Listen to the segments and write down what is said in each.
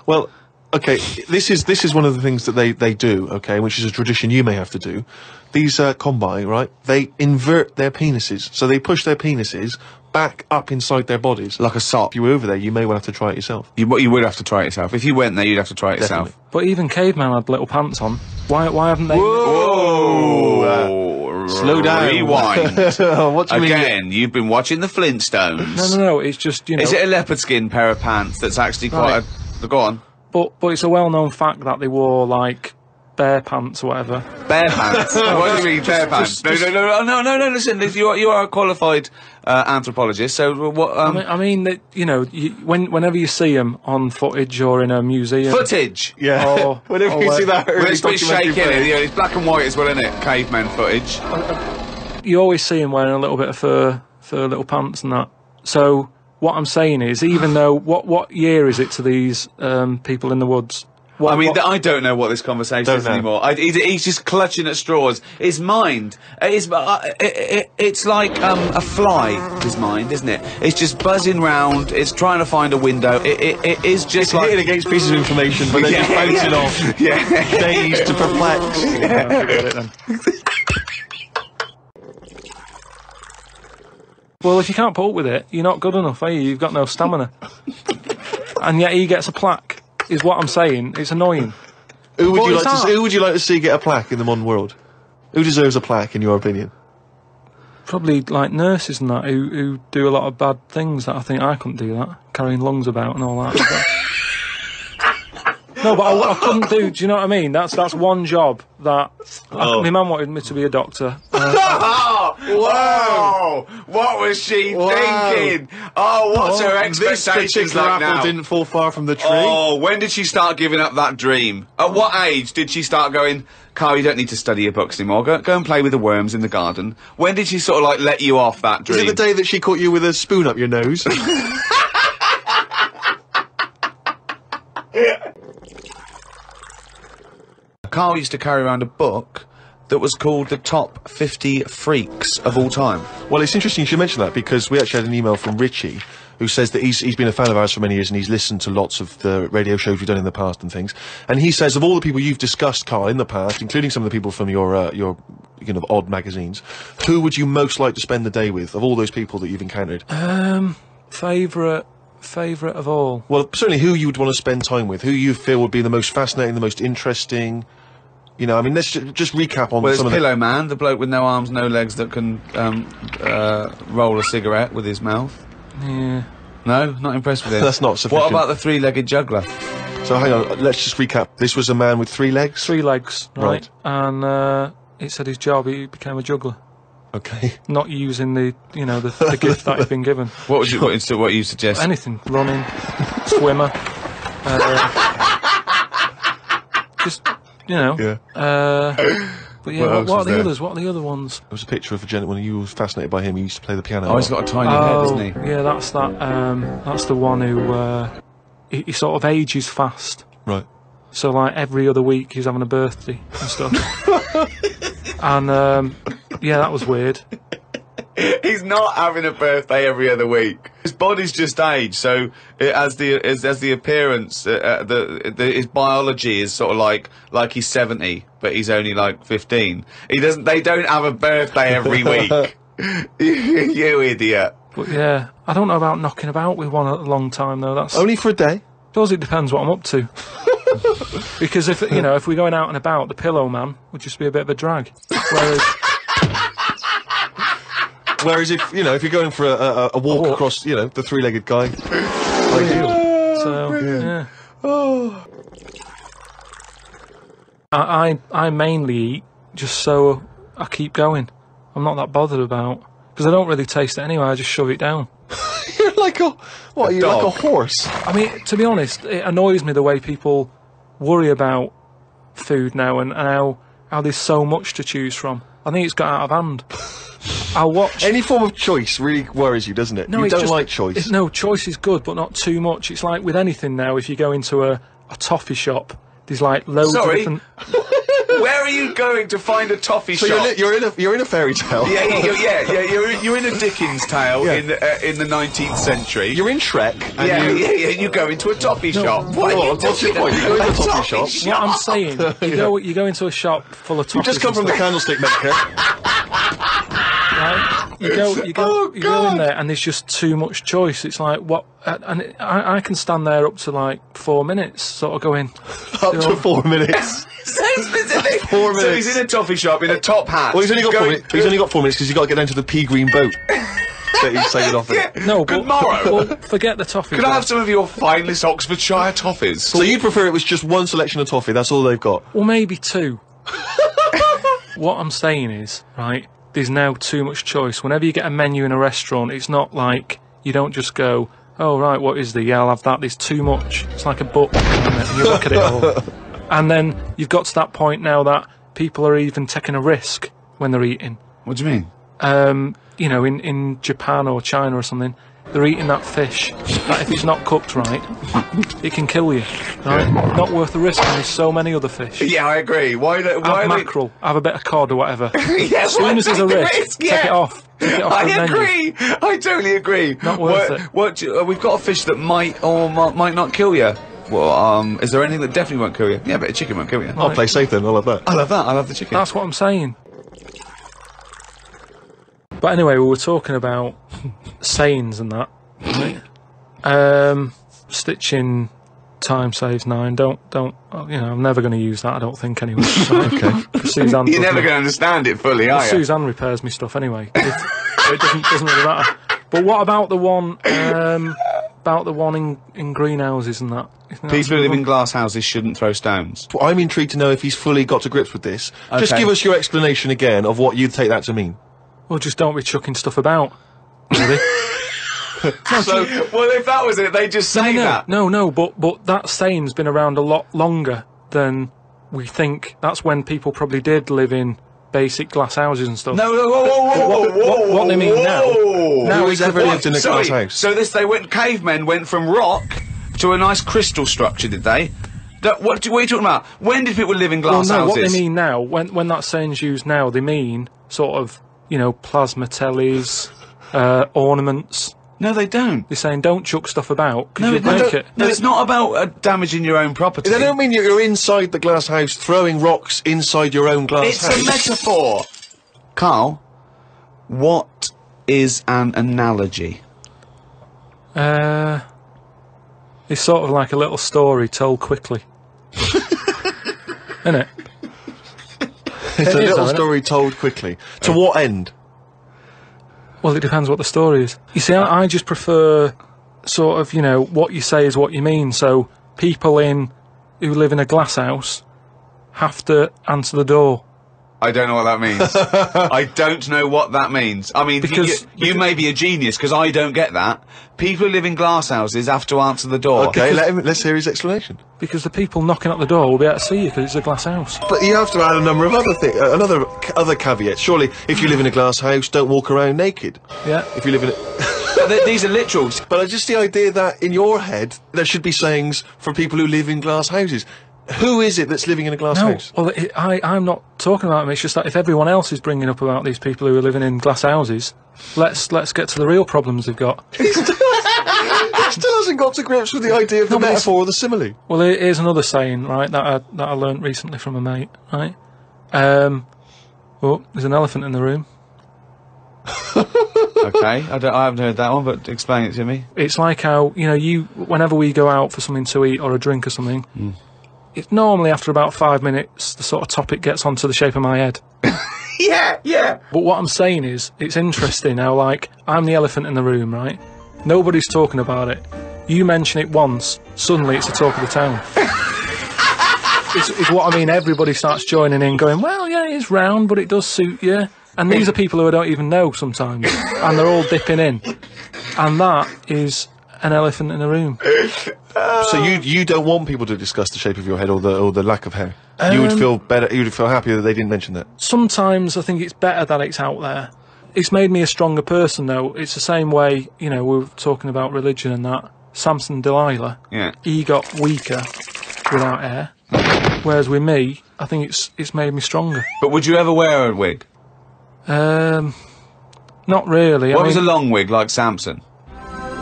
Well, okay, this is one of the things that they do, okay, which is a tradition you may have to do. These combine, right? They invert their penises, so they push their penises back up inside their bodies. Like a sock. If you were over there, you may well have to try it yourself. You would have to try it yourself. If you went there, you'd have to try it yourself. But even cavemen had little pants on. Why haven't they? Whoa! Slow down. Rewind. What do you Again, you've been watching the Flintstones. No, it's just, you know... Is it a leopard skin pair of pants that's actually quite a... Go on. But it's a well-known fact that they wore, like, bear pants or whatever. Bear pants? What do you mean, bear pants? No, listen, you are a qualified anthropologist, so what... I mean that, you know, whenever you see them on footage or in a museum... Footage? Yeah. Whenever you see that early It's a bit shaky, isn't it? Yeah, it's black and white as well, isn't it? Caveman footage. You always see them wearing a little bit of fur little pants and that. So... What I'm saying is, even though, what year is it to these people in the woods? I don't know what this conversation is anymore. He's just clutching at straws. His mind, it's like a fly, his mind, isn't it? It's just buzzing round, it's trying to find a window, it is just like... hitting against pieces of information, but then just bouncing off. Yeah. Dazed to perplex. Yeah, forget it then. Well, if you can't put up with it, you're not good enough, are you? You've got no stamina. And yet he gets a plaque, is what I'm saying. It's annoying. Who would you like to see get a plaque in the modern world? Who deserves a plaque, in your opinion? Probably, like, nurses and that, who do a lot of bad things that I think I couldn't do that. Carrying lungs about and all that. No, but I couldn't do you know what I mean? That's one job that... my mum wanted me to be a doctor. Whoa! What was she thinking? Oh, what's her expectations like now? Apple didn't fall far from the tree. Oh, when did she start giving up that dream? At what age did she start going, Carl, you don't need to study your books anymore. Go and play with the worms in the garden. When did she sort of, like, let you off that dream? Is it the day that she caught you with a spoon up your nose? Carl used to carry around a book that was called the Top 50 Freaks of All Time. Well, it's interesting you should mention that, because we actually had an email from Richie, who says that he's been a fan of ours for many years and he's listened to lots of the radio shows we've done in the past and things. And he says, of all the people you've discussed, Carl, in the past, including some of the people from your you know, odd magazines, who would you most like to spend the day with, of all those people that you've encountered? Favourite of all? Well, certainly who you would want to spend time with, who you feel would be the most fascinating, the most interesting. You know, I mean, let's just recap on some of the... Pillow Man, the bloke with no arms, no legs that can roll a cigarette with his mouth. Yeah. No? Not impressed with him? That's not sufficient. What about the three-legged juggler? So, hang on, let's just recap. This was a man with 3 legs? 3 legs, right. And it said his job, he became a juggler. Okay. Not using the gift that he's been given. What you suggest? Anything. Running, swimmer. Just... You know. Yeah. But yeah, what are the others? What are the other ones? There was a picture of a gentleman who was fascinated by him. He used to play the piano. Oh, he's got a tiny head, doesn't he? Yeah, that's that. That's the one who he sort of ages fast. Right. So like every other week he's having a birthday and stuff. And yeah, that was weird. He's not having a birthday every other week. His body's just aged, so as the appearance, his biology is sort of like he's 70, but he's only like 15. They don't have a birthday every week. You idiot. But yeah, I don't know about knocking about with one a long time though. That's only for a day. I suppose it depends what I'm up to. Because if we're going out and about, the Pillow Man would just be a bit of a drag. Whereas if you're going for a walk across, the 3-legged guy, ideal. So yeah. Oh. I mainly eat just so I keep going. I'm not that bothered about, because I don't really taste it anyway. I just shove it down. You're like a horse. I mean, to be honest, it annoys me the way people worry about food now and how there's so much to choose from. I think it's got out of hand. I'll watch... Any form of choice really worries you, doesn't it? No, you don't like choice. No, choice is good, but not too much. It's like with anything now, if you go into a toffee shop, there's like loads of different... Where are you going to find a toffee So shop? you're in a fairy tale. You're in a Dickens tale in the 19th century. You're in Shrek. And You go into a toffee shop. What's your point? You go into a toffee shop. What I'm saying, you go into a shop full of toffees. You've just come from the candlestick maker. Right? You go in there and there's just too much choice. It's like, what? And I can stand there up to like 4 minutes, sort of going. Up to 4 minutes. So specific. 4 minutes. So he's in a toffee shop in a top hat. Well, he's only got 4 minutes. He's only got 4 minutes because he's got to get down to the pea green boat that he's sailing off in. No, Good but morrow. well, forget the toffee. Could I have some of your finest Oxfordshire toffees? So you'd prefer it was just one selection of toffee? That's all they've got. Well, maybe two. What I'm saying is, right, there's now too much choice. Whenever you get a menu in a restaurant, it's not like you don't just go, oh, right, what is there? Yeah, I'll have that. There's too much. It's like a book, and you look at it all. And then you've got to that point now that people are even taking a risk when they're eating. What do you mean? You know, in Japan or China or something, they're eating that fish that if it's not cooked right, it can kill you. Right? Not worth the risk. And there's so many other fish. Yeah, I agree. Why Have mackerel, have a bit of cod or whatever. Yeah, As soon as there's a risk, take it off. Take it off the I menu. agree. I totally agree. Not worth it. We've got a fish that might or might not kill you. Well, is there anything that definitely won't kill you? Yeah, but a chicken won't kill you. I'll play safe then. I'll have that. I love that. I love the chicken. That's what I'm saying. But anyway, we were talking about sayings and that. Right? Stitching time saves 9. Don't. You know, I'm never going to use that. I don't think anyway. Okay. Suzanne. You're never going to understand it fully, are you? Suzanne repairs me stuff anyway. It doesn't really matter. But what about the one? About the one in greenhouses and that? People who live in glass houses shouldn't throw stones. Well, I'm intrigued to know if he's fully got to grips with this. Just Okay. give us your explanation again of what you'd take that to mean. Well, just don't be chucking stuff about. Really? So, well, if that was it, they just say that. No, but that saying's been around a lot longer than we think. That's when people probably did live in basic glass houses and stuff. No, whoa, What they mean now? Who has ever lived in a glass house? So cavemen went from rock to a nice crystal structure, did they? What are you talking about? When did people live in glass Well, no, houses? what they mean now, when that saying's used now, they mean sort of, you know, plasma tellies, ornaments. No, they don't. They're saying don't chuck stuff about because you'll break it. No, it's not about damaging your own property. They don't mean you're inside the glass house throwing rocks inside your own glass house. It's a metaphor. Carl, what is an analogy? It's sort of like a little story told quickly. Isn't it? It's a little isn't it? story told quickly. To what end? Well, it depends what the story is. You see, I just prefer sort of, you know, what you say is what you mean. So people who live in a glass house have to answer the door. I don't know what that means. I don't know what that means. I mean, Because you may be a genius, because I don't get that. People who live in glass houses have to answer the door. Okay, let's hear his explanation. Because the people knocking at the door will be able to see you because it's a glass house. But you have to add a number of other things, other caveats. Surely, if you live in a glass house, don't walk around naked. Yeah. If you live in a... These are literals. But just the idea that in your head there should be sayings for people who live in glass houses. Who is it that's living in a glass house? Well, I'm not talking about them. It's just that if everyone else is bringing up about these people who are living in glass houses, let's get to the real problems they've got. He still hasn't got to grips with the idea of the metaphor or the simile. Well, here's another saying, right, that I learnt recently from a mate, right? Oh, there's an elephant in the room. Okay, I haven't heard that one, but explain it to me. It's like how, you know, whenever we go out for something to eat or a drink or something, it's normally after about 5 minutes the sort of topic gets onto the shape of my head. Yeah. But what I'm saying is, it's interesting how, like, I'm the elephant in the room, right? Nobody's talking about it. You mention it once, suddenly it's the talk of the town. It's what I mean. Everybody starts joining in, going, well, yeah, it's round, but it does suit you. And these are people who I don't even know sometimes, and they're all dipping in. And that is an elephant in the room. So you don't want people to discuss the shape of your head or the lack of hair. You would feel better. You would feel happier that they didn't mention that. Sometimes I think it's better that it's out there. It's made me a stronger person, though. It's the same way, you know, we were talking about religion and that. Samson Delilah. Yeah. He got weaker without hair. Whereas with me, I think it's made me stronger. But would you ever wear a wig? Not really. What I was mean, a long wig like Samson?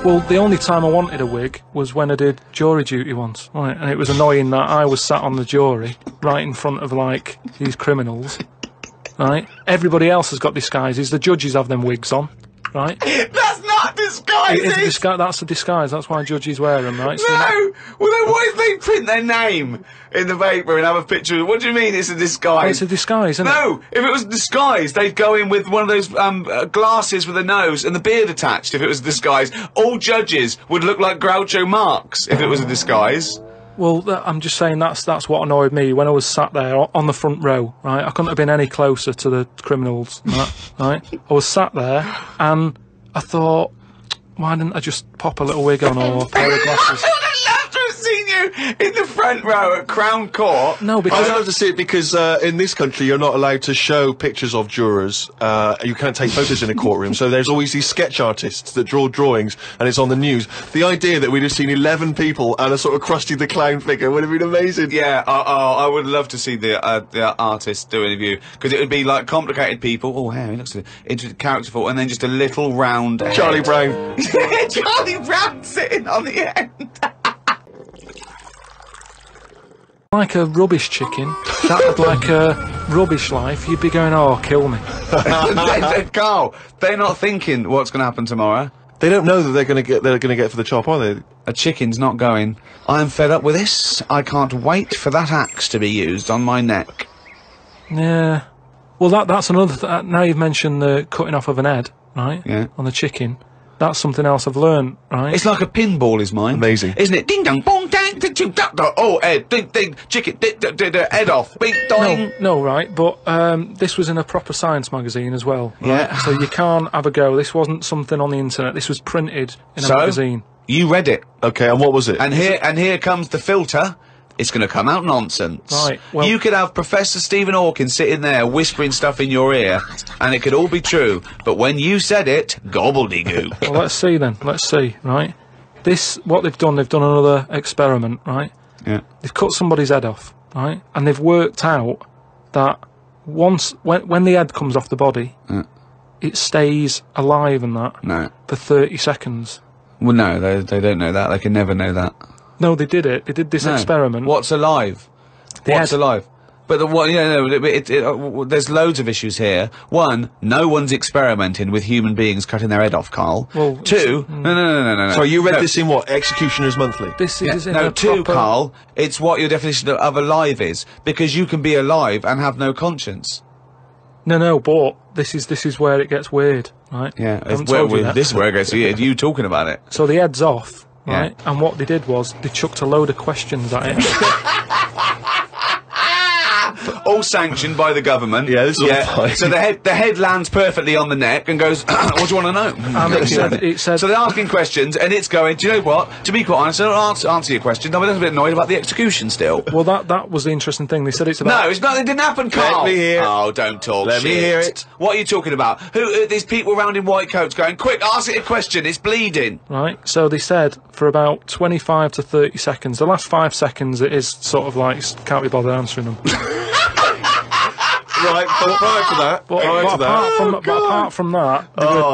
well, the only time I wanted a wig was when I did jury duty once, right? And it was annoying that I was sat on the jury, right in front of, like, these criminals, right? Everybody else has got disguises. The judges have them wigs on, right? That's not disguises! That's a disguise. That's why judges wear them, right? So No! Well, then why if they print their name in the paper and have a picture? What do you mean it's a disguise? it's a disguise, isn't it? No! If it was a disguise, they'd go in with one of those glasses with a nose and the beard attached if it was a disguise. All judges would look like Groucho Marx if it was a disguise. Well, I'm just saying that's what annoyed me when I was sat there on the front row, right? I couldn't have been any closer to the criminals, right? I was sat there and I thought, why didn't I just pop a little wig on or a pair of glasses? I'd love to have seen you in the front row at Crown Court. No, I'd because love to see it because in this country you're not allowed to show pictures of jurors. You can't take photos in a courtroom, so there's always these sketch artists that draw drawings, and it's on the news. The idea that we'd have seen 11 people and a sort of Krusty the Clown figure would have been amazing. Yeah, I would love to see the artist do an interview, because it would be like complicated people. Oh, hey, he looks characterful, and then just a little round head. Charlie Brown. Charlie Brown sitting on the end. like a rubbish chicken that had like a rubbish life, you'd be going, oh, kill me. Carl, they're not thinking what's going to happen tomorrow. They don't know that they're going to get for the chop, are they? A chicken's not going, I'm fed up with this. I can't wait for that axe to be used on my neck. Yeah. Well, that's another now you've mentioned the cutting off of an head, right? Yeah. On the chicken. That's something else I've learned, right? It's like a pinball is mine. Amazing. Isn't it? Ding dong, bong, dang, ding, ding, da, da. Oh, head, ding, ding, chicken, head off, beat, doing. No, right, but this was in a proper science magazine as well. Right? Yeah. So you can't have a go. This wasn't something on the internet. This was printed in a magazine. You read it. Okay, and what was it? And here comes the filter. It's going to come out nonsense. Right, well- you could have Professor Stephen Hawking sitting there whispering stuff in your ear, and it could all be true. But when you said it, gobbledygook. Well, let's see then. Let's see, right? What they've done another experiment, right? Yeah. They've cut somebody's head off, right? And they've worked out that when the head comes off the body, it stays alive and that No. for 30 seconds. Well, no, they don't know that. They can never know that. No, they did it. They did this No. experiment. What's alive? What's head. alive? But there's loads of issues here. One, no one's experimenting with human beings cutting their head off, Carl. Well, two, no. So you read No. this in what? Executioner's Monthly? This is in No, a two, proper... Carl, it's what your definition of alive is. Because you can be alive and have no conscience. No, but this is where it gets weird, right? Yeah, I haven't told you that. this is where it goes. You talking about it. So the head's off, right? Yeah. And what they did was they chucked a load of questions at it. All sanctioned by the government. Yeah, this is all fine. So the head lands perfectly on the neck and goes, what do you want to know? And it said So they're asking questions, and it's going, do you know what? To be quite honest, I don't answer your question. I'm a little bit annoyed about the execution still. well, that was the interesting thing. They said it's about No, it's not. It didn't happen, Carl. me hear it. Oh, don't talk Let me shit. hear it. What are you talking about? Who? These people around in white coats going, quick, ask it a question. It's bleeding. right. So they said for about 25 to 30 seconds. The last 5 seconds, it is sort of like can't be bothered answering them. Right, but prior to that, But apart from that,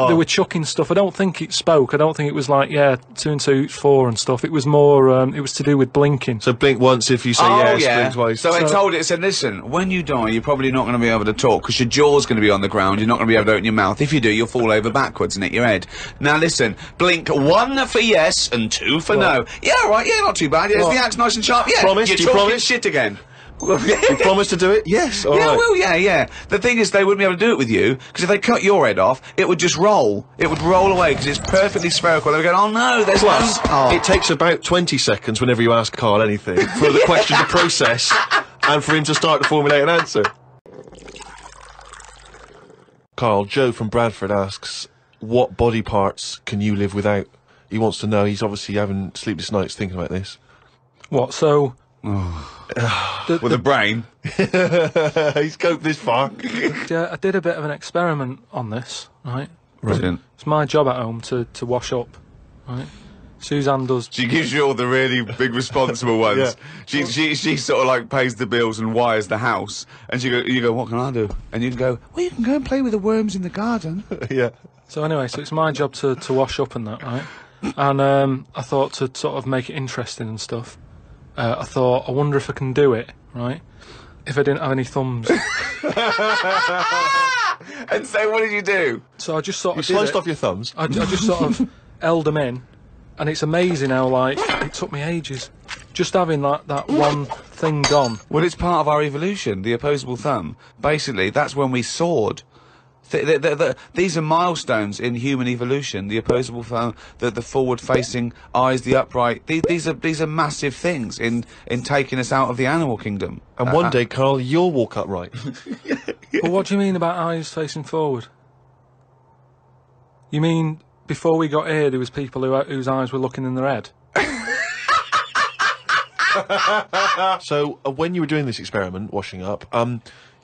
they were chucking stuff. I don't think it spoke. I don't think it was like 2 and 2 4 and stuff. It was more. It was to do with blinking. so blink once if you say yes, blink twice. So they told it, said, listen, when you die, you're probably not going to be able to talk because your jaw's going to be on the ground. You're not going to be able to open your mouth. If you do, you'll fall over backwards and hit your head. Now listen, blink 1 for yes and 2 for no. Yeah, right. Yeah, not too bad. Yeah, is the axe nice and sharp? Yeah. Promise? You're Do you talking promise? shit again. You promise to do it? Yes. All Yeah, right. well, yeah. The thing is, they wouldn't be able to do it with you, because if they cut your head off, it would just roll. It would roll away, because it's perfectly spherical. They would go, oh no, there's Plus, no... it takes about 20 seconds whenever you ask Carl anything for the question to process and for him to start to formulate an answer. Carl, Joe from Bradford asks, what body parts can you live without? He wants to know. He's obviously having sleepless nights thinking about this. What? So. With a brain. He's coped this far. I did a bit of an experiment on this, right? Brilliant. It's my job at home to wash up, right? Suzanne does. She gives you all the really big responsible ones. Yeah. She sort of like pays the bills and wires the house. And you go, what can I do? And you can go, well, you can go and play with the worms in the garden. Yeah. So anyway, so it's my job to wash up and that, right? And I thought to sort of make it interesting and stuff. I thought, I wonder if I can do it, right? If I didn't have any thumbs. And so what did you do? So I just sort You of sliced off your thumbs. I just sort of held them in, and it's amazing how, like, it took me ages. Just having that one thing gone. Well, it's part of our evolution, the opposable thumb. Basically, that's when we soared. These are milestones in human evolution. The opposable thumb, the forward-facing eyes, the upright. These are massive things in taking us out of the animal kingdom. And one day, Carl, you'll walk upright. But what do you mean about eyes facing forward? You mean before we got here, there was people whose eyes were looking in their head? So, when you were doing this experiment, washing up,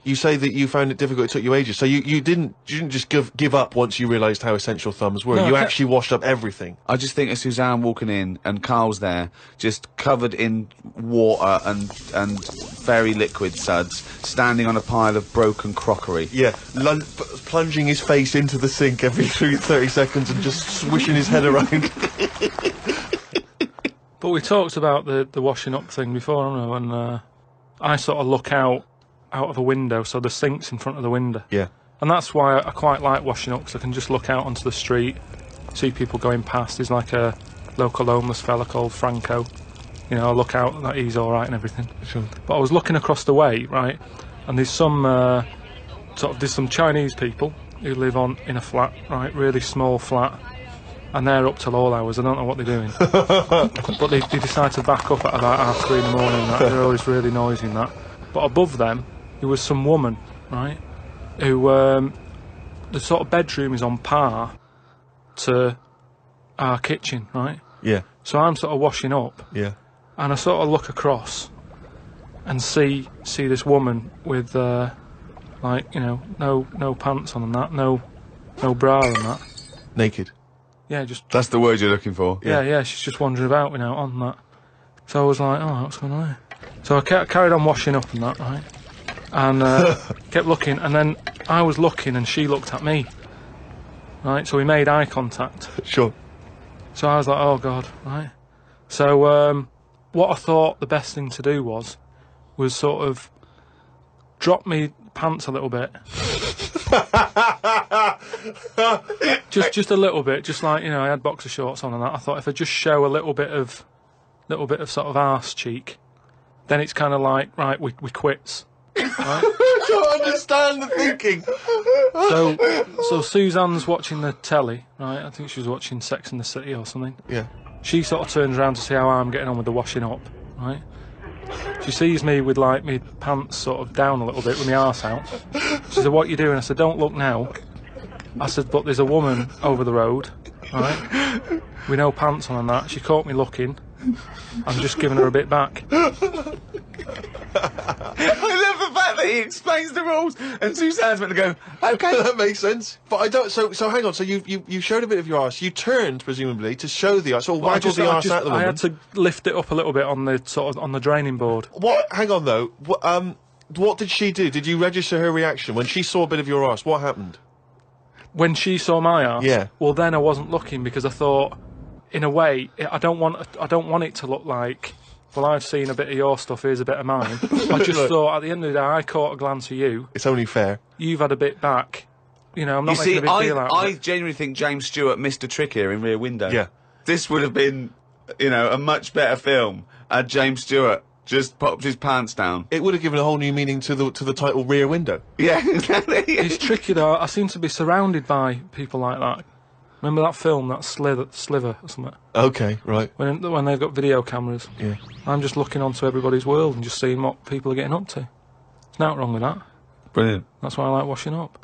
you say that you found it difficult, it took you ages. So you didn't just give up once you realised how essential thumbs were. No, you actually washed up everything. I just think of Suzanne walking in and Carl's there, just covered in water and very liquid suds, standing on a pile of broken crockery. Yeah, plunging his face into the sink every 30 seconds and just swishing his head around. But we talked about the washing up thing before, haven't we? And I sort of look out of a window, so the sink's in front of the window. Yeah. And that's why I quite like washing up, because I can just look out onto the street, see people going past. There's like a local homeless fella called Franco. You know, I look out, that he's all right and everything. Sure. But I was looking across the way, right, and there's some there's some Chinese people who live in a flat, right, really small flat, and they're up till all hours. I don't know what they're doing. But they decide to back up at about 3:30 in the morning. Right? They're always really noisy and that. But above them, there was some woman, right, who the sort of bedroom is on par to our kitchen, right? Yeah. So I'm sort of washing up, Yeah. and I sort of look across and see this woman with like, you know, no pants on and that, no bra and that. Naked. Yeah, just That's the word you're looking for. yeah, she's just wandering about, you know, on that. So I was like, oh, what's going on here? So I carried on washing up and that, right? And kept looking, and then I was looking and she looked at me. Right, so we made eye contact. Sure. So I was like, oh God, right? So what I thought the best thing to do was sort of drop me pants a little bit. just a little bit, just like, you know, I had boxer shorts on and that. I thought if I just show a little bit of sort of arse cheek, then it's kind of like, right, we quits. Right? I don't understand the thinking. So Suzanne's watching the telly, right? I think she was watching Sex and the City or something. Yeah. She sort of turns around to see how I'm getting on with the washing up, right? She sees me with, like, me pants sort of down a little bit with my arse out. She said, what are you doing? I said, don't look now. I said, but there's a woman over the road, right, with no pants on and that. She caught me looking. I'm just giving her a bit back. I love the fact that he explains the rules, and Suzanne's meant to go, okay. That makes sense. But I don't. So hang on. So you showed a bit of your arse. You turned presumably to show the arse, or waggled the arse at the woman. I had to lift it up a little bit on the sort of on the draining board. What? Hang on though. What did she do? Did you register her reaction when she saw a bit of your arse? What happened? When she saw my arse, yeah. Well, then I wasn't looking because I thought, in a way, I don't want it to look like, well, I've seen a bit of your stuff, here's a bit of mine. I just thought, at the end of the day, I caught a glance of you. It's only fair. You've had a bit back. You know, I'm not making a big deal out of it. I genuinely think James Stewart missed a trick here in Rear Window. Yeah. This would have been, you know, a much better film had James Stewart just popped his pants down. It would have given a whole new meaning to the title Rear Window. Yeah, exactly. It's tricky though. I seem to be surrounded by people like that. Remember that film, that Sliver or something? Okay, right. When they've got video cameras. Yeah. I'm just looking onto everybody's world and just seeing what people are getting up to. There's nothing wrong with that. Brilliant. That's why I like washing up.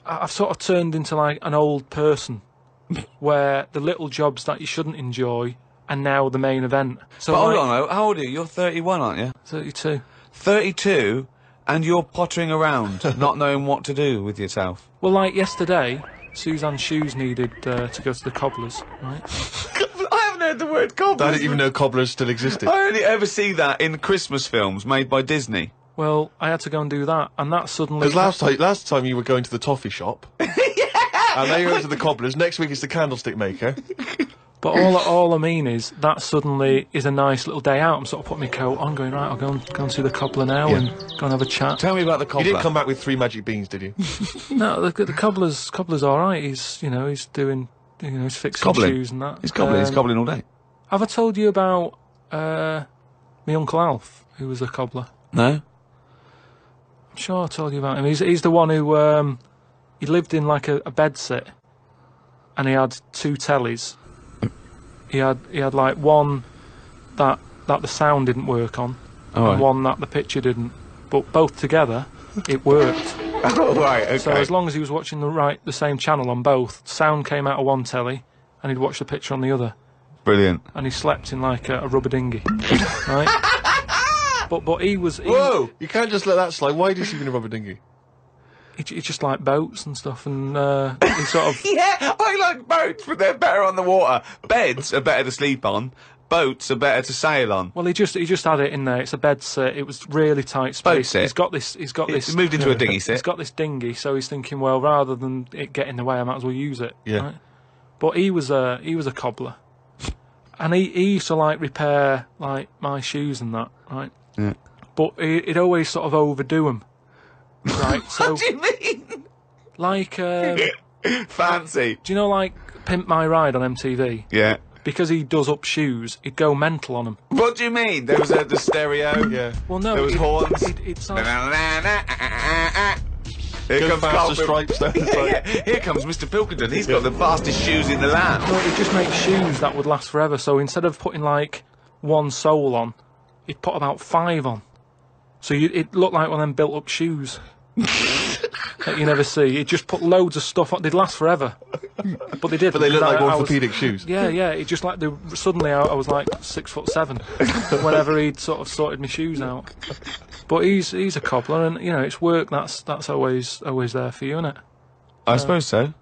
I've sort of turned into like an old person where the little jobs that you shouldn't enjoy are now the main event. So But like, hold on, though. How old are you? You're 31, aren't you? 32. 32, and you're pottering around, not knowing what to do with yourself. Well, like yesterday, Suzanne's shoes needed to go to the cobblers, right? I haven't heard the word cobbler. I didn't even know cobblers still existed. I only ever see that in Christmas films made by Disney. Well, I had to go and do that, and that suddenly... Because last time you were going to the toffee shop. Yeah! And now you're going to the cobblers. Next week it's the candlestick maker. But all I mean is, that suddenly is a nice little day out. I'm sort of putting my coat on, going, right, I'll go and see the cobbler now and go and have a chat. Tell me about the cobbler. You didn't come back with 3 magic beans, did you? No, the cobbler's all right. He's doing, he's fixing shoes and that. He's cobbling all day. Have I told you about my Uncle Alf, who was a cobbler? No. I'm sure I told you about him. He's the one who he lived in like a bed sit, and he had 2 tellies. He had like one that the sound didn't work on, and one that the picture didn't. But both together, it worked. Oh, right, okay. So as long as he was watching the same channel on both, sound came out of one telly, and he'd watch the picture on the other. Brilliant. And he slept in like a rubber dinghy, right? But he was... Whoa! You can't just let that slide. Why did he sleep in a rubber dinghy? He just liked boats and stuff, and he sort of... Yeah, I like boats, but they're better on the water. Beds are better to sleep on. Boats are better to sail on. Well, he just had it in there. It's a bed set. It was really tight space. Boat sit. He's got this. It's moved into a dinghy set. He's got this dinghy, so he's thinking, well, rather than it get in the way, I might as well use it. Yeah. Right? But he was a cobbler, and he used to like repair like my shoes and that, right? Yeah. But he'd always sort of overdo them, right? So What do you mean? like, Fancy. do you know like Pimp My Ride on MTV? Yeah. Because he does up shoes, he'd go mental on them. What do you mean? There was the stereo. Yeah. Well, no, There was horns. He'd sound... Here Go comes faster Carl stripes down the Yeah, side. yeah. Here comes Mr. Pilkington. He's got the fastest shoes in the land. No, he'd just make shoes that would last forever. So instead of putting like 1 sole on, he'd put about 5 on. So it looked like one of them built-up shoes that you never see. He'd just put loads of stuff on. They'd last forever, but they did. But they look like I was- orthopedic shoes. Yeah, yeah. It just like suddenly I was like 6'7" whenever he'd sort of sorted my shoes out. But he's a cobbler, and it's work. That's always there for you, isn't it? I suppose so.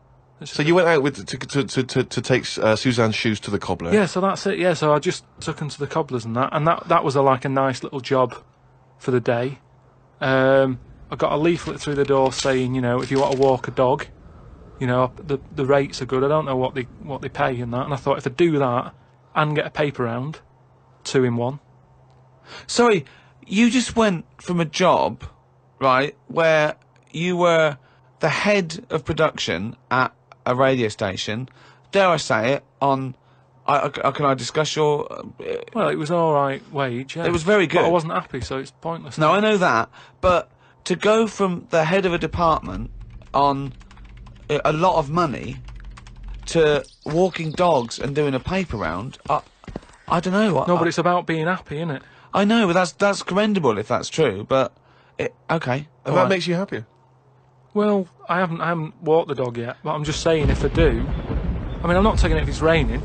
So you went out with to take Suzanne's shoes to the cobbler. Yeah, so that's it. Yeah, so I just took him to the cobblers and that was like a nice little job for the day. I got a leaflet through the door saying, if you want to walk a dog, the rates are good. I don't know what they pay and that. And I thought if I do that and get a paper round, 2 in 1. Sorry, you just went from a job, right, where you were the head of production at a radio station, dare I say it, on... can I discuss your... Well, it was an all right wage. Yeah. It was very good. But I wasn't happy, so it's pointless. No, I know that, but to go from the head of a department on a lot of money to walking dogs and doing a paper round, I don't know. No, but it's about being happy, isn't it? I know, but that's commendable if that's true, but... okay. And that makes you happier. Well, I haven't walked the dog yet, but I'm just saying if I do... I mean, I'm not taking it if it's raining.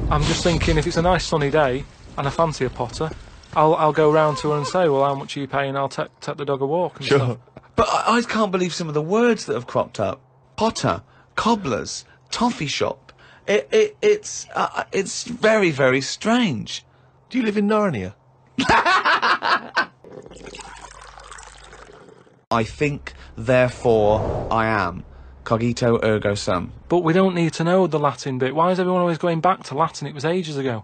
I'm just thinking if it's a nice sunny day and I fancy a potter, I'll go round to her and say, well, how much are you paying? I'll take the dog a walk and stuff. But I can't believe some of the words that have cropped up. Potter, cobblers, toffee shop. It's very, very strange. Do you live in Narnia? I think, therefore, I am. Cogito ergo sum. But we don't need to know the Latin bit. Why is everyone always going back to Latin? It was ages ago.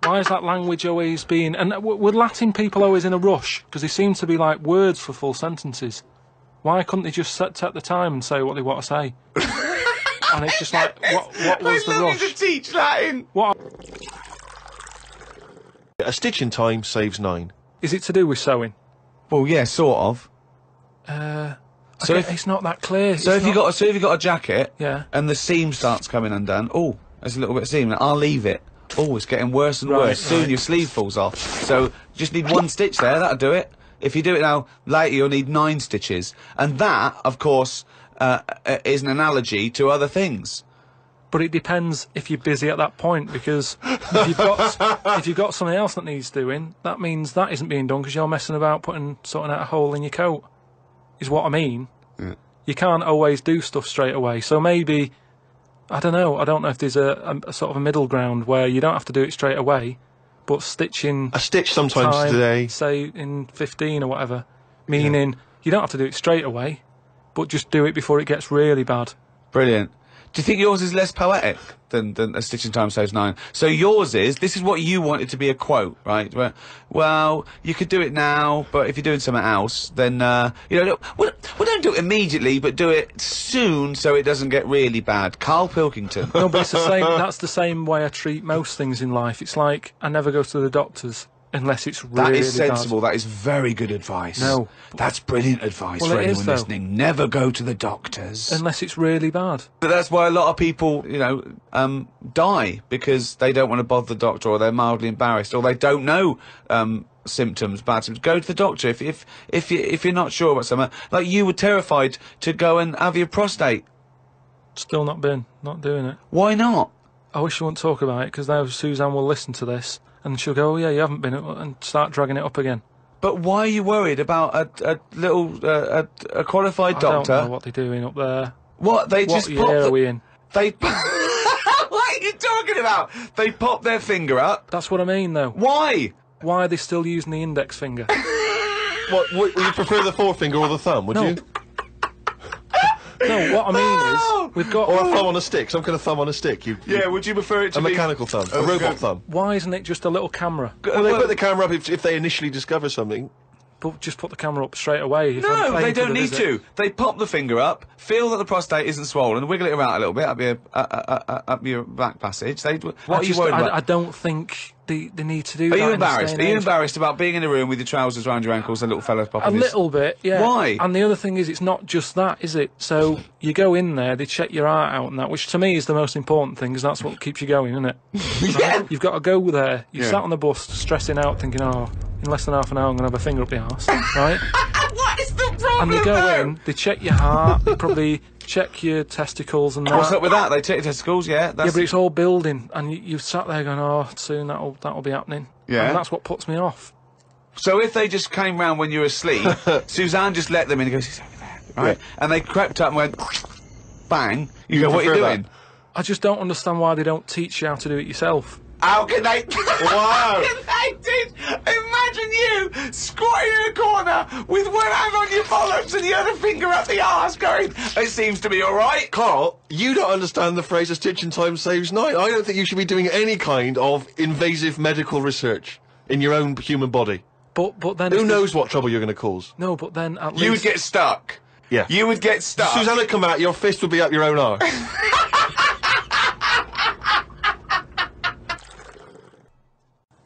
Why is that language always being... And were Latin people always in a rush? Because they seem to be like words for full sentences. Why couldn't they just take the time and say what they want to say? And it's just like, what was the rush? to teach Latin. What A stitch in time saves 9. is it to do with sewing? Well, yeah, sort of. So it's not that clear. So if you got a jacket, Yeah. and the seam starts coming undone, oh, there's a little bit of seam. I'll leave it. Oh, it's getting worse and Right, worse. Soon right. your sleeve falls off. So you just need 1 stitch there. That'll do it. If you do it now later, you'll need 9 stitches, and that, of course, is an analogy to other things. But it depends if you're busy at that point, because if you've got something else that needs doing, that means that isn't being done because you're messing about sorting out a hole in your coat, is what I mean. Yeah. You can't always do stuff straight away. So maybe, I don't know if there's a sort of a middle ground where you don't have to do it straight away, but stitching A stitch sometimes time, today. say in 15 or whatever, meaning you don't have to do it straight away, but just do it before it gets really bad. Brilliant. Do you think yours is less poetic than A Stitch in Time Saves Nine? So yours is, this is what you wanted to be a quote, right? Where, well, you could do it now, but if you're doing something else, then, you know, well, don't do it immediately, but do it soon so it doesn't get really bad. Karl Pilkington. No, but it's the same. That's the same way I treat most things in life. It's like I never go to the doctors unless it's really That is sensible. bad. That is very good advice. No. That's brilliant advice Well, for it is, anyone though. listening. Never go to the doctors. Unless it's really bad. But that's why a lot of people, you know, die because they don't want to bother the doctor, or they're mildly embarrassed, or they don't know symptoms, bad symptoms. Go to the doctor if you're not sure about something. Like you were terrified to go and have your prostate. Still not doing it. Why not? I wish you wouldn't talk about it, because now Suzanne will listen to this and she'll go, "Oh yeah, you haven't been," and start dragging it up again. But why are you worried about a little a qualified doctor? I don't know what they're doing up there. What they What just year are we in? They. What are you talking about? They pop their finger up. That's what I mean, though. Why? Why are they still using the index finger? What, would you prefer the forefinger or the thumb, would No. you? No, what I mean is, we've got... Or a thumb on a stick, some kind of thumb on a stick. Yeah, would you prefer it to A be mechanical thumb, a Okay. robot thumb. Why isn't it just a little camera? Well, they put the camera up if they initially discover something. But just put the camera up straight away. If I'm No, paying they for don't the need visit. to. They pop the finger up, feel that the prostate isn't swollen, wiggle it around a little bit up your back passage. What are you worried about? I don't think they need to do Are that. you in this embarrassed? day Are and you age. embarrassed about being in a room with your trousers around your ankles and a little fella A popping his... little bit, yeah. Why? And the other thing is, it's not just that, is it? So you go in there, they check your heart out and that, which to me is the most important thing, because that's what keeps you going, isn't it? Yeah. You've got to go there. You Yeah. sat on the bus, stressing out, thinking, oh, in less than half an hour I'm going to have a finger up the arse, right? What is the problem? And they go in, they check your heart, they probably check your testicles and that. What's up with that? They take your testicles, yeah. Yeah, That's... but it's all building, and you've sat there going, oh, soon that'll be happening. Yeah. And that's what puts me off. So if they just came round when you were asleep, Suzanne just let them in and goes, "He's over there," right? Yeah. And they crept up and went, bang. You go, what are you prefer doing? that? I just don't understand why they don't teach you how to do it yourself. How can they? Wow. How can they teach? Imagine you squatting in a corner with one hand on your bollocks and the other finger up the arse going, it seems to be alright. Carl, you don't understand the phrase "a stitch in time saves nine." I don't think you should be doing any kind of invasive medical research in your own human body. But then Who if knows what trouble you're going to cause? No, but then at You would least get stuck. Yeah. You would get stuck. Susanna would come out, your fist would be up your own arse.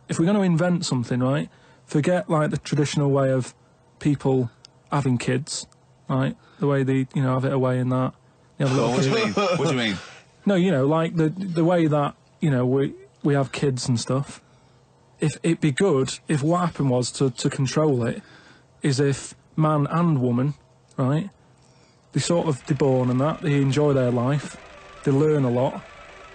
if we're going to invent something, right? Forget like the traditional way of people having kids, right? The way they have it away in that. You have a little What do kid. you mean? What do you mean? No, like the way that we have kids and stuff. If it'd be good if what happened was to control it is if man and woman, right? They're born and that, they enjoy their life, they learn a lot,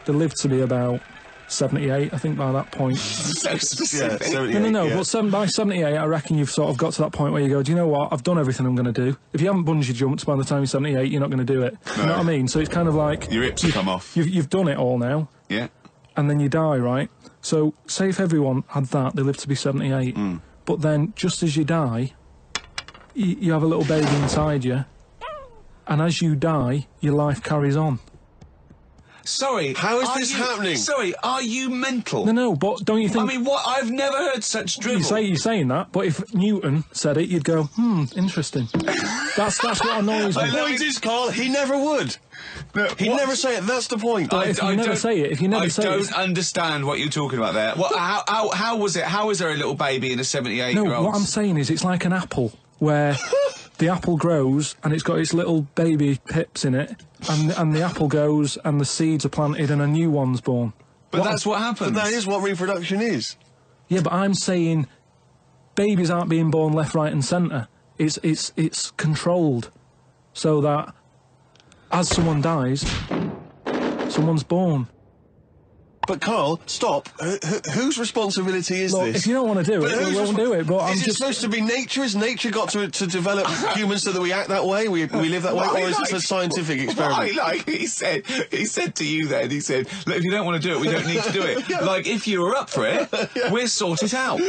they live to be about 78, I think, by that point. So specific. No, but by 78, I reckon you've sort of got to that point where you go, do you know what, I've done everything I'm going to do. If you haven't bungee jumped by the time you're 78, you're not going to do it. You know what I mean? So it's kind of like... Your hips have come off. You've done it all now, Yeah. and then you die, right? So, say if everyone had that, they live to be 78, but then, just as you die, you have a little baby inside you, and as you die, your life carries on. Sorry. How is are this you- happening? Sorry, are you mental? No, but don't you think... I mean, what? I've never heard such drivel. You're saying that, but if Newton said it, you'd go, interesting. That's what annoys me. The point is, Carl, he never would. He'd What? never say it, that's the point. But if you never say it, I don't understand what you're talking about there. What, how was it? How is there a little baby in a 78-year-old? No, what I'm saying is it's like an apple, where the apple grows and it's got its little baby pips in it, and the apple goes and the seeds are planted and a new one's born. But that's what happens. But that is what reproduction is. Yeah, but I'm saying babies aren't being born left, right and centre. It's controlled, so that as someone dies, someone's born. But Carl, stop. Whose responsibility is Look, this? if you don't want to do it, we won't do it. But I'm Is it just supposed to be nature? Has nature got to develop humans so that we act that way? We live that way? Or is this a scientific experiment? Like he said to you then, he said, look, if you don't want to do it, we don't need to do it. Like, if you were up for it, we'll sort it out.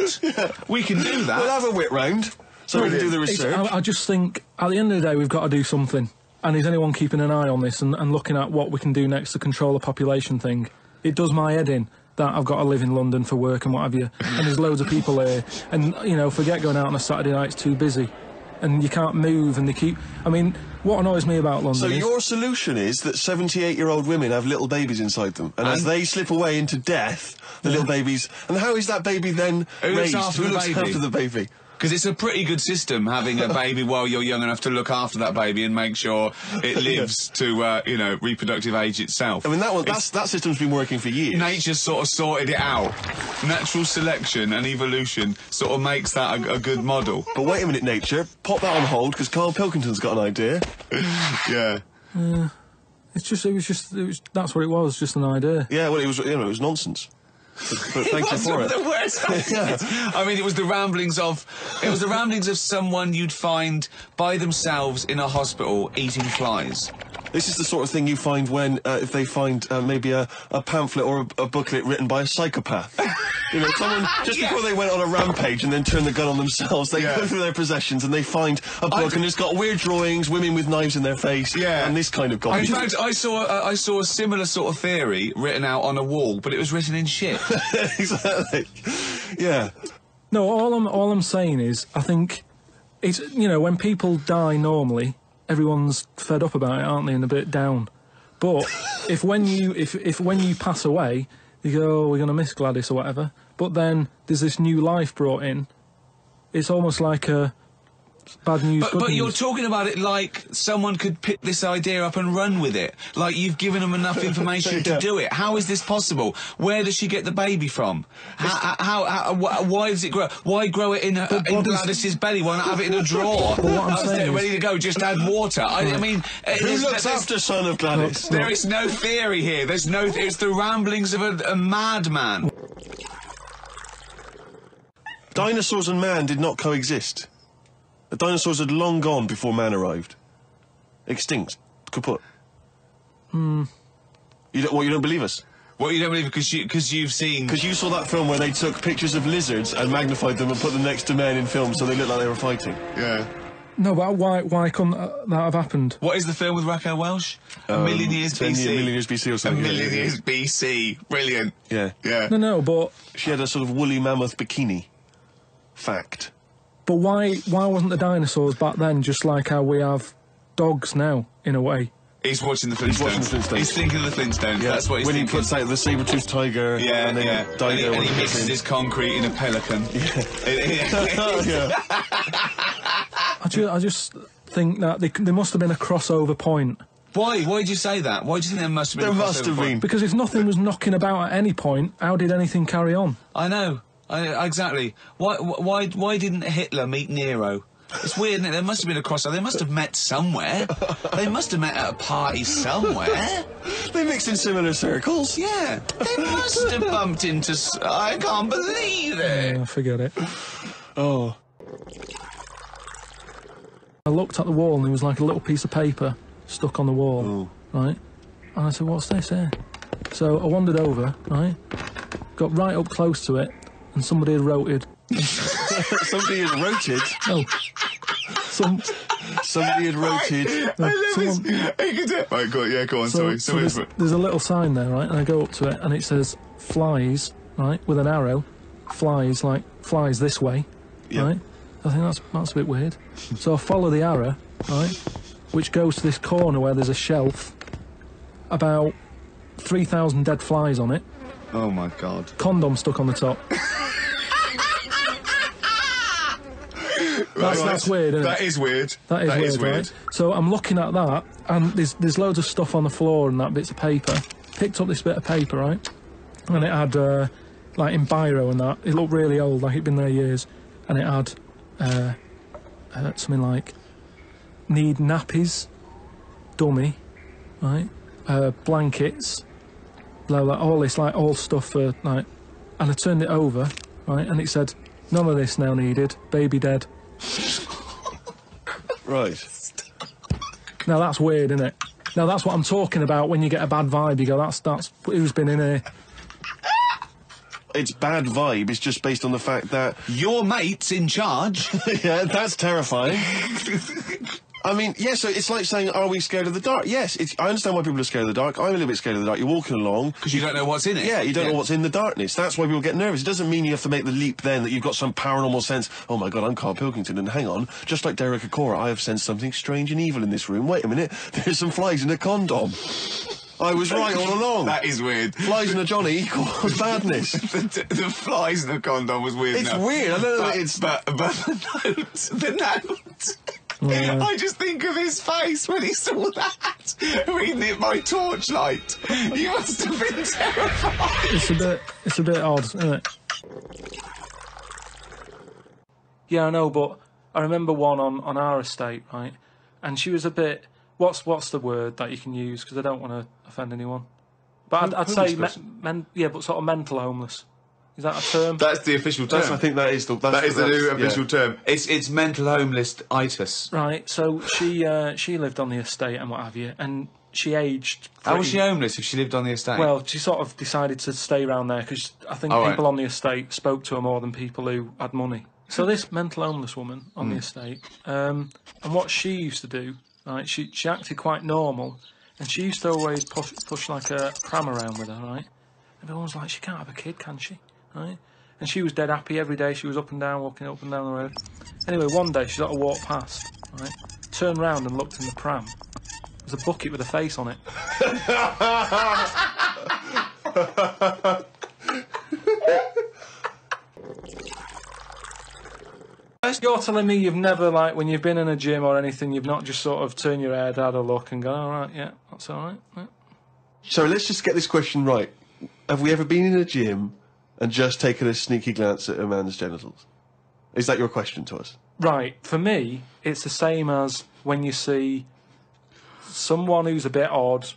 We can do that. We'll have a whip round so we can do the research. I just think, at the end of the day, we've got to do something. And is anyone keeping an eye on this and looking at what we can do next to control the population thing? It does my head in that I've got to live in London for work and what have you. And there's loads of people here. And, you know, forget going out on a Saturday night, it's too busy. And you can't move, and they keep... I mean, what annoys me about London So is... your solution is that 78-year-old women have little babies inside them, and as they slip away into death, the little babies... And how is that baby then raised? Who looks after the baby? Because it's a pretty good system, having a baby while you're young enough to look after that baby and make sure it lives to, you know, reproductive age itself. I mean, that system's been working for years. Nature's sort of sorted it out. Natural selection and evolution sort of makes that a good model. But wait a minute, nature. Pop that on hold, because karl Pilkington's got an idea. Yeah. That's what it was, just an idea. Yeah, well, it was nonsense. But thank you for it. The worst. I mean, it was the ramblings of someone you'd find by themselves in a hospital eating flies. This is the sort of thing you find when, if they find maybe a pamphlet or a booklet written by a psychopath. You know, someone, just before they went on a rampage and then turned the gun on themselves, they go through their possessions and they find a book and it's got weird drawings, women with knives in their face, and this kind of garbage. In fact, I saw a similar sort of theory written out on a wall, but it was written in shit. Exactly. Yeah. No, all I'm saying is, I think it's, you know, when people die normally, everyone's fed up about it, aren't they, and a bit down. But if when you pass away, you go, oh, we're going to miss Gladys or whatever, but then there's this new life brought in, it's almost like a bad news, good but news. you're talking about it like someone could pick this idea up and run with it. Like you've given them enough information to do it. How is this possible? Where does she get the baby from? Why does it grow? Why grow it in Gladys's belly? Why not have it in a drawer? But what I'm saying ready to go, just add water. I mean... Who looks after son of Gladys? There is no theory here. There's no... It's the ramblings of a madman. Dinosaurs and man did not coexist. The dinosaurs had long gone before man arrived. Extinct. Kaput. You don't believe us? What, you don't believe because you've seen... Because you saw that film where they took pictures of lizards and magnified them and put them next to men in film so they looked like they were fighting. Yeah. No, but why couldn't that have happened? What is the film with Raquel Welch? A million years BC. A million years BC or something. A million years BC. Brilliant. Yeah. Yeah. No, but... She had a sort of woolly mammoth bikini. Fact. But why wasn't the dinosaurs back then just like how we have dogs now, in a way? He's watching the Flintstones. He's thinking of the Flintstones. Yeah. That's what he's when thinking. He puts out the saber-toothed tiger. Yeah, and then and he mixes his concrete in a pelican. Yeah. I just think that there must have been a crossover point. Why? Why did you say that? Why do you think there must have been There a crossover must have point? been. Because if nothing was knocking about at any point, how did anything carry on? I know. Exactly. Why didn't Hitler meet Nero? It's weird, isn't it? There must have been a crossover. They must have met somewhere. They must have met at a party somewhere. They mixed in similar circles. Yeah. They must have bumped into... I can't believe it. Yeah, forget it. Oh. I looked at the wall and there was like a little piece of paper stuck on the wall, right? And I said, what's this here? So I wandered over, right? Got right up close to it, and somebody had wrote it. Somebody had wrote it? No. Somebody had wrote it. Right, go on, sorry. So there's a little sign there, right? And I go up to it, and it says, flies, right? With an arrow. Flies, like, flies this way, right? I think that's a bit weird. So I follow the arrow, right? Which goes to this corner where there's a shelf. About 3,000 dead flies on it. Oh my God. Condom stuck on the top. That's weird, isn't it? That is weird. That is weird. Right? So I'm looking at that, and there's loads of stuff on the floor and that, bits of paper. Picked up this bit of paper, right? And it had, like, in biro and that, it looked really old, like it'd been there years. And it had, something like, need nappies, dummy, right? Blankets, blah, blah, all this, like, all stuff for, like... And I turned it over, right, and it said, none of this now needed, baby dead. Right. Now, that's weird, isn't it? Now, that's what I'm talking about when you get a bad vibe. You go, that's who's been in here. It's bad vibe. It's just based on the fact that... Your mate's in charge. Yeah, that's terrifying. I mean, yeah, so it's like saying, are we scared of the dark? Yes, I understand why people are scared of the dark. I'm a little bit scared of the dark. You're walking along. Because you don't know what's in it. Yeah, you don't know what's in the darkness. That's why people get nervous. It doesn't mean you have to make the leap then that you've got some paranormal sense. Oh my God, I'm Karl Pilkington, and hang on, just like Derek Acora, I have sensed something strange and evil in this room. Wait a minute, there's some flies in a condom. I was right all along. That is weird. Flies in a Johnny equals badness. The flies in a condom was weird. It's weird. I don't know. But the note. I just think of his face when he saw that, reading it by torchlight. You must have been terrified. It's a bit odd, isn't it? Yeah, I know, but I remember one on our estate, right? And she was a bit... What's the word that you can use? Because I don't want to offend anyone. But I'd say, but sort of mental homeless. Is that a term? That's the official term. I think that is the new official term. It's mental homeless-itis. Right. So she lived on the estate and what have you, and she aged. How was she homeless if she lived on the estate? Well, she sort of decided to stay around there because I think people on the estate spoke to her more than people who had money. So this mental homeless woman on the estate, and what she used to do, right? She acted quite normal, and she used to always push like a pram around with her, right? And everyone was like, she can't have a kid, can she? Right? And she was dead happy every day. She was up and down, walking up and down the road. Anyway, one day she sort of walked past, right? Turned round and looked in the pram. There was a bucket with a face on it. You're telling me you've never, like, when you've been in a gym or anything, you've not just sort of turned your head, had a look and gone, all right, yeah, that's all right. Yeah. So let's just get this question right. Have we ever been in a gym and just taken a sneaky glance at a man's genitals? Is that your question to us? Right. For me, it's the same as when you see someone who's a bit odd,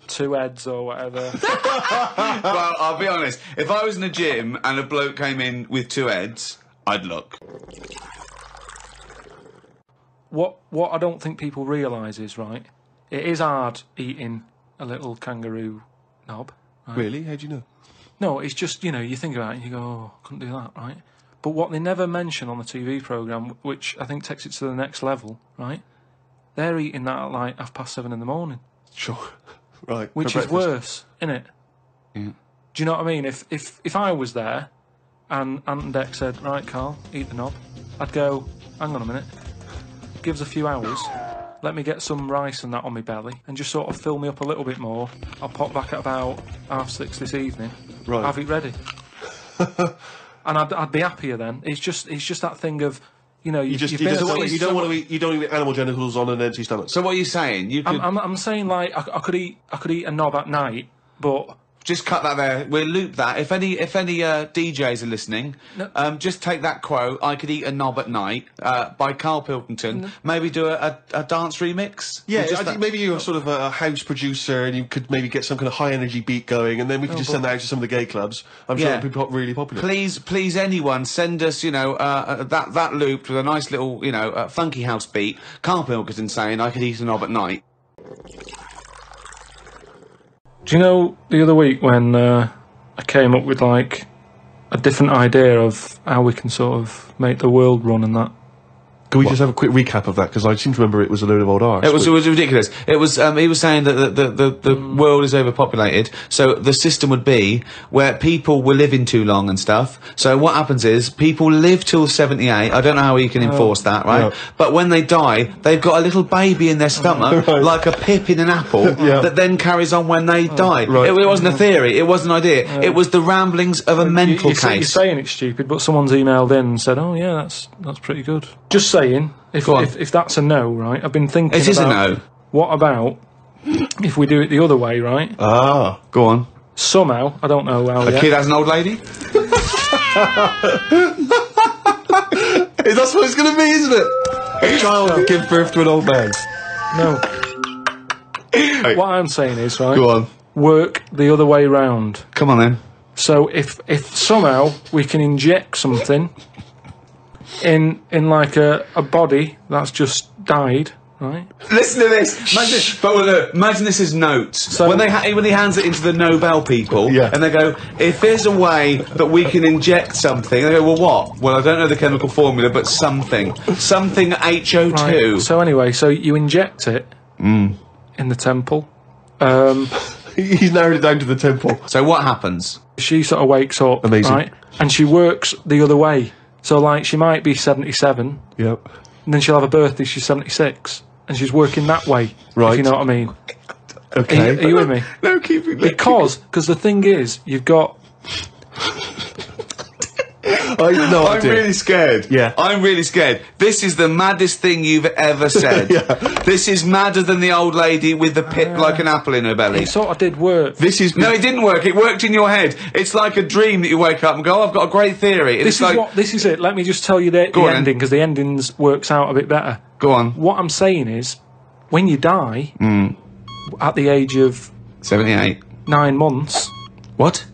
two heads or whatever. Well, I'll be honest. If I was in a gym and a bloke came in with two heads, I'd look. What I don't think people realise is, right, it is hard eating a little kangaroo knob. Right? Really? How do you know? No, it's just, you think about it and you go, oh, I couldn't do that, right? But what they never mention on the TV programme, which I think takes it to the next level, right? They're eating that at like 7:30 in the morning. Sure. Right. Which is worse, innit? Yeah. Do you know what I mean? If I was there and Ant and Dec said, right, Karl, eat the knob, I'd go, hang on a minute, give us a few hours, let me get some rice and that on my belly and just sort of fill me up a little bit more. I'll pop back at about 6:30 this evening. Right. Have it ready. And I'd be happier then. It's just that thing of, you don't want to eat animal genitals on an empty stomach. So what are you saying? You could I'm saying, like, I could eat a knob at night, but just cut that there. We'll loop that. If any DJs are listening, just take that quote. I could eat a knob at night by Karl Pilkington. Maybe do a dance remix. Yeah, I think maybe you're sort of a house producer, and you could maybe get some kind of high energy beat going, and then we could just send that out to some of the gay clubs. I'm sure it'd be really popular. Please, anyone send us, that loop with a nice little, funky house beat. Karl Pilkington saying I could eat a knob at night. Do you know the other week when I came up with, like, a different idea of how we can sort of make the world run and that? Can we just have a quick recap of that? Because I seem to remember it was a load of old arse. It was ridiculous. It was he was saying that the world is overpopulated, so the system would be where people were living too long and stuff. So what happens is people live till 78. I don't know how you can enforce that, right? Yeah. But when they die, they've got a little baby in their stomach, like a pip in an apple, that then carries on when they die. Right. It wasn't a theory. It wasn't an idea. It was the ramblings of a mental case. You're saying it's stupid, but someone's emailed in and said, "Oh yeah, that's pretty good." Just saying. If that's a no, right? I've been thinking. It is a no. What about if we do it the other way, right? Ah, go on. Somehow, I don't know how. A kid has an old lady. That's what it's going to be, isn't it? A child will give birth to an old man. No. What I'm saying is, right? Go on. work the other way round. Come on then. So if somehow we can inject something in like a body that's just died, right? Listen to this. Imagine this as notes. So when he hands it into the Nobel people, and they go, if there's a way that we can inject something, they go, well, what? Well, I don't know the chemical formula, but something HO2. Right. So anyway, so you inject it in the temple. He's narrowed it down to the temple. So what happens? She sort of wakes up, Amazing. right? And she works the other way. So, like, she might be 77. Yep. And then she'll have a birthday, she's 76. And she's working that way. Right. If you know what I mean. Okay. Are you with me? No, keep it. Because the thing is, you've got... I'm really scared. Yeah. I'm really scared. This is the maddest thing you've ever said. This is madder than the old lady with the pit like an apple in her belly. It sort of did work. No, it didn't work. It worked in your head. It's like a dream that you wake up and go, oh, I've got a great theory. This is it. Let me just tell you the ending, because the endings works out a bit better. Go on. What I'm saying is, when you die, at the age of... 78. 9 months... What?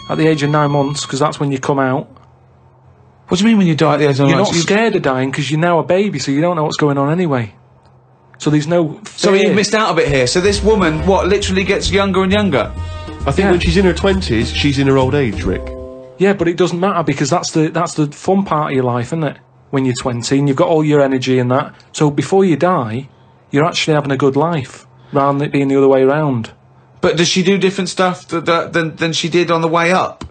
At the age of 9 months, because that's when you come out... What do you mean when you die at the age of 9 months? You're not scared of dying because you're now a baby, so you don't know what's going on anyway. So there's no fear. So you missed out a bit here. So this woman, what, literally gets younger and younger? I think when she's in her 20s, she's in her old age, Rick. Yeah, but it doesn't matter because that's the fun part of your life, isn't it? When you're 20 and you've got all your energy and that. So before you die, you're actually having a good life, rather than it being the other way around. But does she do different stuff than she did on the way up?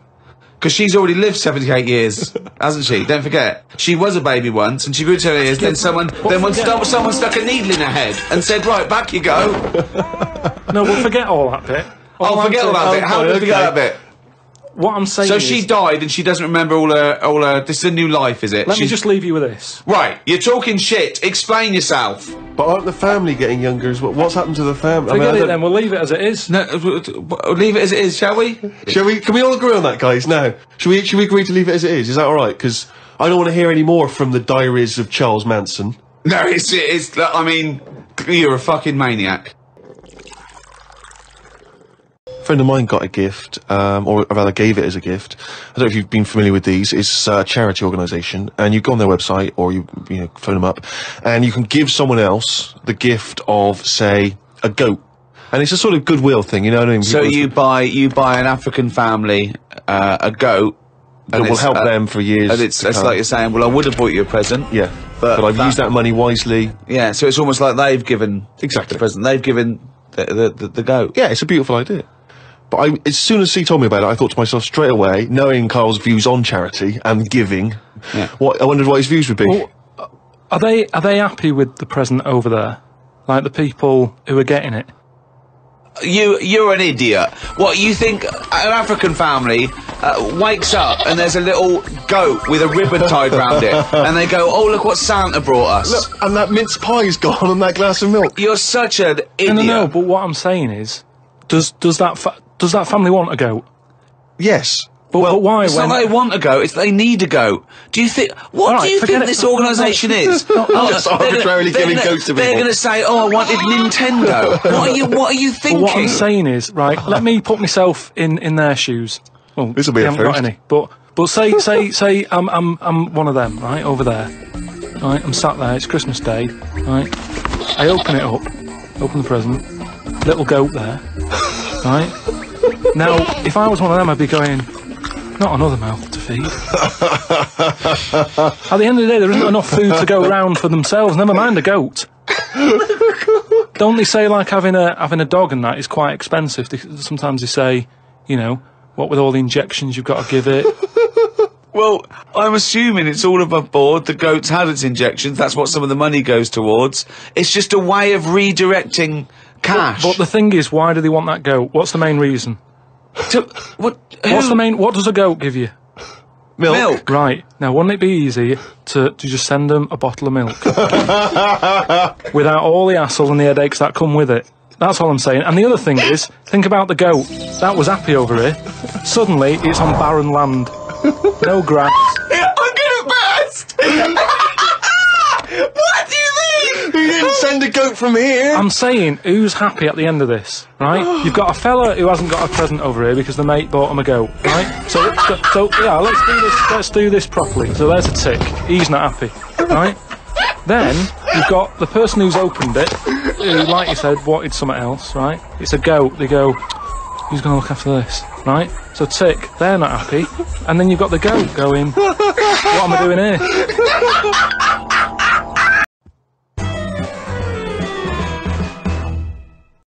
Because she's already lived 78 years, hasn't she? Don't forget. She was a baby once, and she grew to her years, then someone stuck a needle in her head and said, right, back you go. No, we'll forget all that bit. Forget all that bit. How did we forget that bit? What I'm saying So is... she died and she doesn't remember all her... This is a new life, is it? Let me just leave you with this. Right, you're talking shit. Explain yourself. But aren't the family getting younger as well? What's happened to the family? Forget it then, we'll leave it as it is. No, leave it as it is, shall we? Shall we? Can we all agree on that, guys? Now, should we agree to leave it as it is? Is that all right? Because I don't want to hear any more from the diaries of Charles Manson. No, it's. I mean, you're a fucking maniac. A friend of mine got a gift, or rather gave it as a gift. I don't know if you've been familiar with these. It's a charity organisation, and you go on their website or you phone them up, and you can give someone else the gift of, say, a goat. And it's a sort of goodwill thing, you know what I mean? So you buy an African family a goat, and it will help them for years. And it's like you're saying, well, I would have bought you a present. Yeah, but I've used that money wisely. Yeah, so it's almost like they've given the present. They've given the goat. Yeah, it's a beautiful idea. But as soon as he told me about it, I thought to myself straight away, knowing Carl's views on charity and giving, I wondered what his views would be. Well, are they happy with the present over there? Like the people who are getting it? You're an idiot. What, you think an African family wakes up and there's a little goat with a ribbon tied round it, and they go, oh, look what Santa brought us. Look, and that mince pie's gone and that glass of milk. You're such an idiot. No, but what I'm saying is, does that family want a goat? Yes. But why? It's not they want a goat, it's they need a goat. Do you think... What do you think this organisation is? Just arbitrarily giving goats to people. They're going to say, oh, I wanted Nintendo. What are you thinking? Well, what I'm saying is, right, let me put myself in their shoes. Well, this will be a first. Got any, but say I'm one of them, right, over there. Right, I'm sat there, it's Christmas Day, right. I open it up, open the present, little goat there, right. Now, if I was one of them, I'd be going... Not another mouth to feed. At the end of the day, there isn't enough food to go around for themselves, never mind a goat. Don't they say, like, having a dog and that is quite expensive? Sometimes they say, you know, what with all the injections you've got to give it. Well, I'm assuming it's all above board. The goat's had its injections. That's what some of the money goes towards. It's just a way of redirecting cash. But the thing is, why do they want that goat? What's the main reason? What does a goat give you? Milk. Right. Now, wouldn't it be easy to just send them a bottle of milk? Without all the hassle and the headaches that come with it. That's all I'm saying. And the other thing is, think about the goat. That was happy over here. Suddenly, it's on barren land. No grass. I'm gonna burst! What do you think? We didn't send a goat from here. I'm saying, who's happy at the end of this, right? You've got a fella who hasn't got a present over here because the mate bought him a goat, right? So yeah, let's do this properly. So there's a tick. He's not happy, right? Then you've got the person who's opened it, who, like you said, wanted something else, right? It's a goat. They go, who's going to look after this, right? So tick, they're not happy. And then you've got the goat going, what am I doing here?